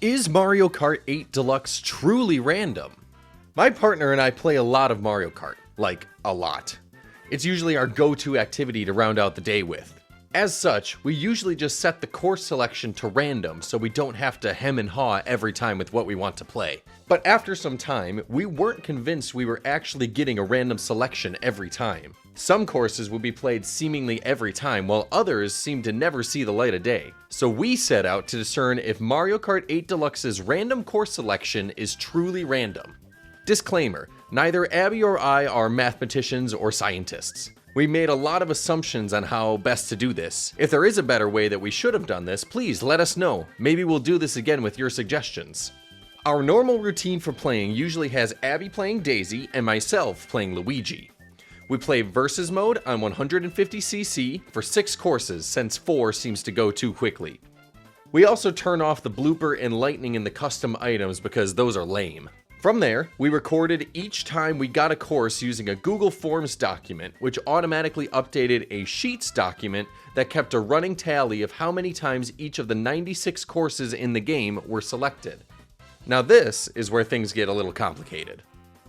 Is Mario Kart 8 Deluxe truly random? My partner and I play a lot of Mario Kart, like a lot. It's usually our go-to activity to round out the day with. As such, we usually just set the course selection to random so we don't have to hem and haw every time with what we want to play. But after some time, we weren't convinced we were actually getting a random selection every time. Some courses would be played seemingly every time, while others seemed to never see the light of day. So we set out to discern if Mario Kart 8 Deluxe's random course selection is truly random. Disclaimer, neither Abby or I are mathematicians or scientists. We made a lot of assumptions on how best to do this. If there is a better way that we should have done this, please let us know. Maybe we'll do this again with your suggestions. Our normal routine for playing usually has Abby playing Daisy and myself playing Luigi. We play Versus mode on 150cc for 6 courses since 4 seems to go too quickly. We also turn off the blooper and lightning in the custom items because those are lame. From there, we recorded each time we got a course using a Google Forms document, which automatically updated a Sheets document that kept a running tally of how many times each of the 96 courses in the game were selected. Now this is where things get a little complicated.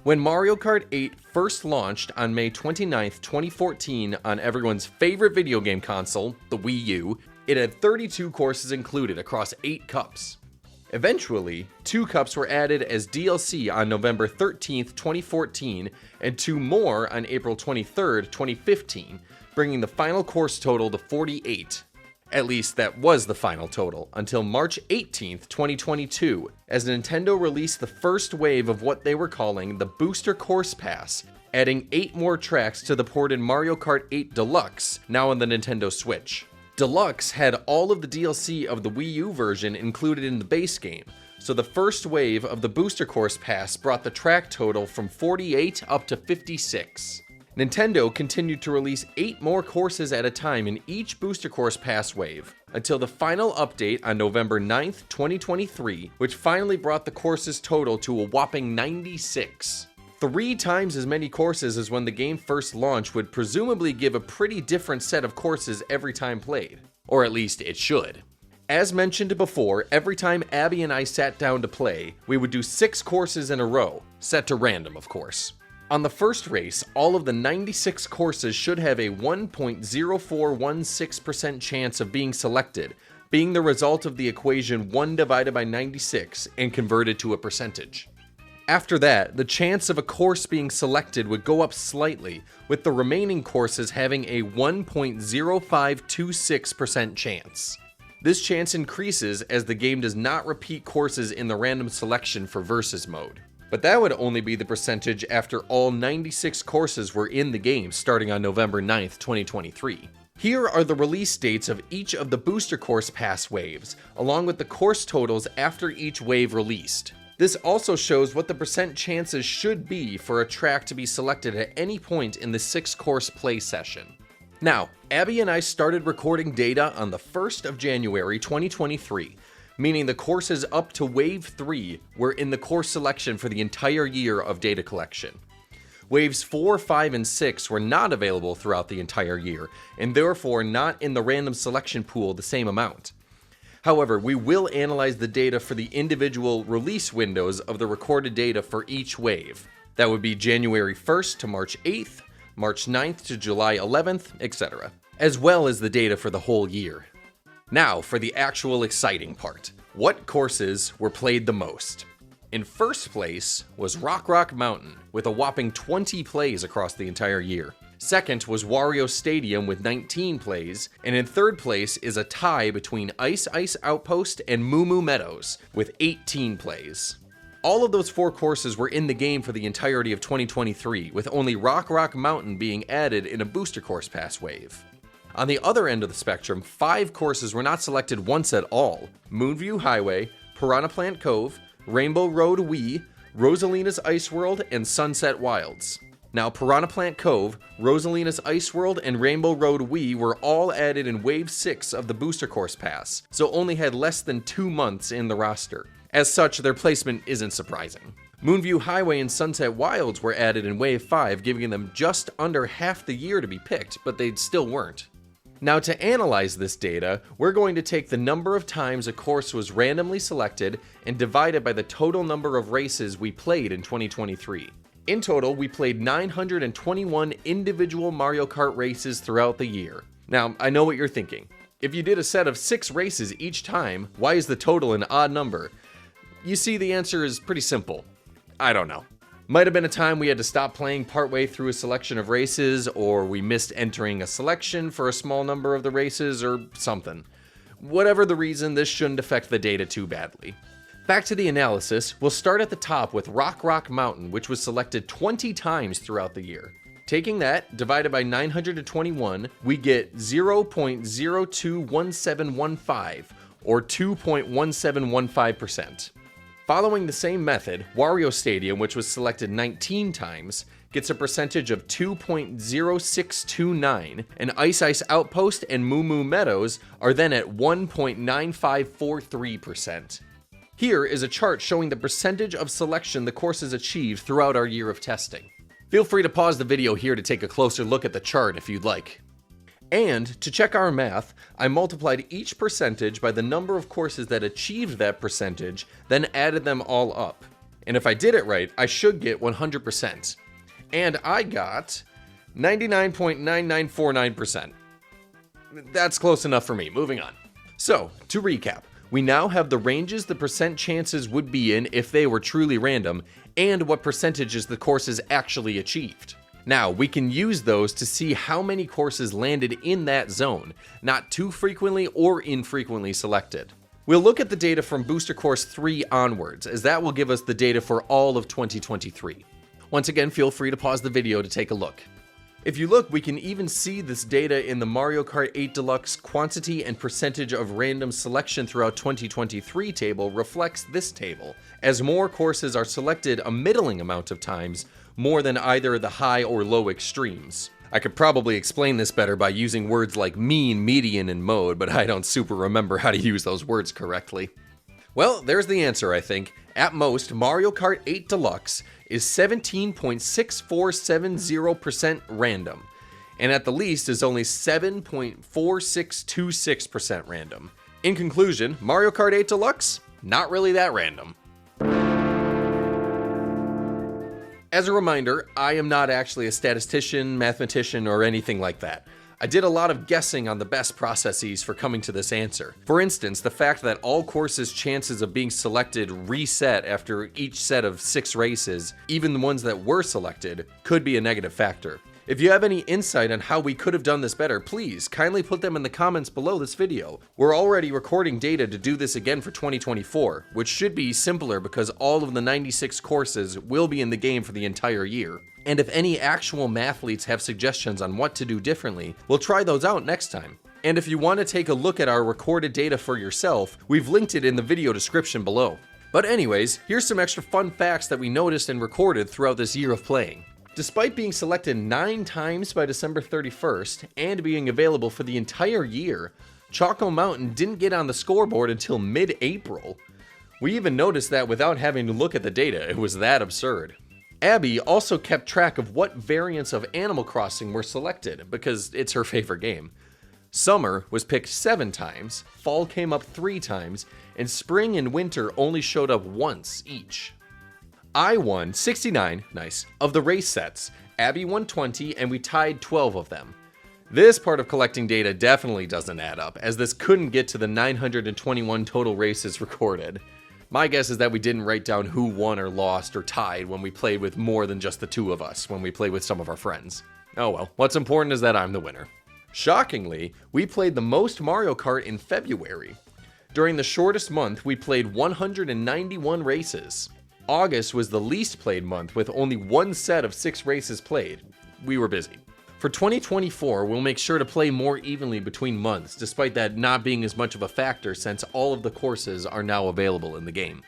When Mario Kart 8 first launched on May 29th, 2014 on everyone's favorite video game console, the Wii U, it had 32 courses included across 8 cups. Eventually, 2 cups were added as DLC on November 13th, 2014, and 2 more on April 23rd, 2015, bringing the final course total to 48. At least that was the final total, until March 18th, 2022, as Nintendo released the first wave of what they were calling the Booster Course Pass, adding 8 more tracks to the ported Mario Kart 8 Deluxe, now on the Nintendo Switch. Deluxe had all of the DLC of the Wii U version included in the base game, so the first wave of the Booster Course Pass brought the track total from 48 up to 56. Nintendo continued to release 8 more courses at a time in each Booster Course Pass wave, until the final update on November 9th, 2023, which finally brought the courses total to a whopping 96. 3 times as many courses as when the game first launched would presumably give a pretty different set of courses every time played. Or at least it should. As mentioned before, every time Abby and I sat down to play, we would do 6 courses in a row, set to random of course. On the first race, all of the 96 courses should have a 1.0416% chance of being selected, being the result of the equation 1 divided by 96 and converted to a percentage. After that, the chance of a course being selected would go up slightly, with the remaining courses having a 1.0526% chance. This chance increases as the game does not repeat courses in the random selection for Versus mode. But that would only be the percentage after all 96 courses were in the game starting on November 9th, 2023. Here are the release dates of each of the Booster Course Pass waves, along with the course totals after each wave released. This also shows what the percent chances should be for a track to be selected at any point in the 6-course play session. Now, Abby and I started recording data on the 1st of January 2023, meaning the courses up to Wave 3 were in the course selection for the entire year of data collection. Waves 4, 5, and 6 were not available throughout the entire year, and therefore not in the random selection pool the same amount. However, we will analyze the data for the individual release windows of the recorded data for each wave. That would be January 1st to March 8th, March 9th to July 11th, etc., as well as the data for the whole year. Now for the actual exciting part. What courses were played the most? In first place was Rock Mountain, with a whopping 20 plays across the entire year. Second was Wario Stadium with 19 plays, and in third place is a tie between Ice Outpost and Moo Moo Meadows with 18 plays. All of those 4 courses were in the game for the entirety of 2023, with only Rock Mountain being added in a Booster Course Pass wave. On the other end of the spectrum, 5 courses were not selected once at all: Moonview Highway, Piranha Plant Cove, Rainbow Road Wii, Rosalina's Ice World, and Sunset Wilds. Now, Piranha Plant Cove, Rosalina's Ice World, and Rainbow Road Wii were all added in Wave 6 of the Booster Course Pass, so only had less than 2 months in the roster. As such, their placement isn't surprising. Moonview Highway and Sunset Wilds were added in Wave 5, giving them just under half the year to be picked, but they still weren't. Now, to analyze this data, we're going to take the number of times a course was randomly selected and divide it by the total number of races we played in 2023. In total, we played 921 individual Mario Kart races throughout the year. Now, I know what you're thinking. If you did a set of 6 races each time, why is the total an odd number? You see, the answer is pretty simple. I don't know. Might have been a time we had to stop playing partway through a selection of races, or we missed entering a selection for a small number of the races, or something. Whatever the reason, this shouldn't affect the data too badly. Back to the analysis, we'll start at the top with Rock Mountain, which was selected 20 times throughout the year. Taking that, divided by 921, we get 0.021715, or 2.1715%. Following the same method, Wario Stadium, which was selected 19 times, gets a percentage of 2.0629, and Ice Outpost and Moo Moo Meadows are then at 1.9543%. Here is a chart showing the percentage of selection the courses achieved throughout our year of testing. Feel free to pause the video here to take a closer look at the chart if you'd like. And to check our math, I multiplied each percentage by the number of courses that achieved that percentage, then added them all up. And if I did it right, I should get 100%. And I got 99.9949%. That's close enough for me. Moving on. So, to recap, we now have the ranges the percent chances would be in if they were truly random, and what percentages the courses actually achieved. Now, we can use those to see how many courses landed in that zone, not too frequently or infrequently selected. We'll look at the data from Booster Course 3 onwards, as that will give us the data for all of 2023. Once again, feel free to pause the video to take a look. If you look, we can even see this data in the Mario Kart 8 Deluxe quantity and percentage of random selection throughout 2023 table reflects this table, as more courses are selected a middling amount of times, more than either the high or low extremes. I could probably explain this better by using words like mean, median, and mode, but I don't super remember how to use those words correctly. Well, there's the answer, I think. At most, Mario Kart 8 Deluxe is 17.6470% random, and at the least is only 7.4626% random. In conclusion, Mario Kart 8 Deluxe, not really that random. As a reminder, I am not actually a statistician, mathematician, or anything like that. I did a lot of guessing on the best processes for coming to this answer. For instance, the fact that all courses' chances of being selected reset after each set of 6 races, even the ones that were selected, could be a negative factor. If you have any insight on how we could have done this better, please kindly put them in the comments below this video. We're already recording data to do this again for 2024, which should be simpler because all of the 96 courses will be in the game for the entire year. And if any actual mathletes have suggestions on what to do differently, we'll try those out next time. And if you want to take a look at our recorded data for yourself, we've linked it in the video description below. But anyways, here's some extra fun facts that we noticed and recorded throughout this year of playing. Despite being selected 9 times by December 31st and being available for the entire year, Choco Mountain didn't get on the scoreboard until mid-April. We even noticed that without having to look at the data. It was that absurd. Abby also kept track of what variants of Animal Crossing were selected, because it's her favorite game. Summer was picked 7 times, Fall came up 3 times, and Spring and Winter only showed up once each. I won 69, nice, of the race sets, Abby won 20, and we tied 12 of them. This part of collecting data definitely doesn't add up, as this couldn't get to the 921 total races recorded. My guess is that we didn't write down who won or lost or tied when we played with more than just the 2 of us, when we played with some of our friends. Oh well, what's important is that I'm the winner. Shockingly, we played the most Mario Kart in February. During the shortest month, we played 191 races. August was the least played month with only 1 set of 6 races played. We were busy. For 2024, we'll make sure to play more evenly between months, despite that not being as much of a factor since all of the courses are now available in the game.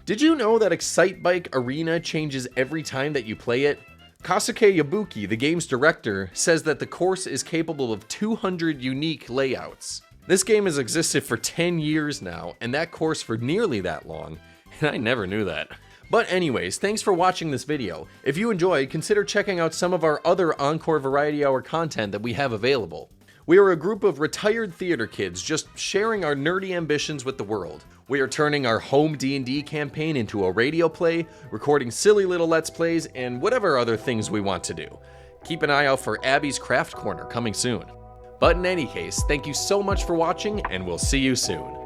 Did you know that Excitebike Arena changes every time that you play it? Kasuke Yabuki, the game's director, says that the course is capable of 200 unique layouts. This game has existed for 10 years now, and that course for nearly that long, and I never knew that. But anyways, thanks for watching this video. If you enjoyed, consider checking out some of our other Encore Variety Hour content that we have available. We are a group of retired theater kids just sharing our nerdy ambitions with the world. We are turning our home D&D campaign into a radio play, recording silly little Let's Plays, and whatever other things we want to do. Keep an eye out for Abby's Craft Corner coming soon. But in any case, thank you so much for watching, and we'll see you soon.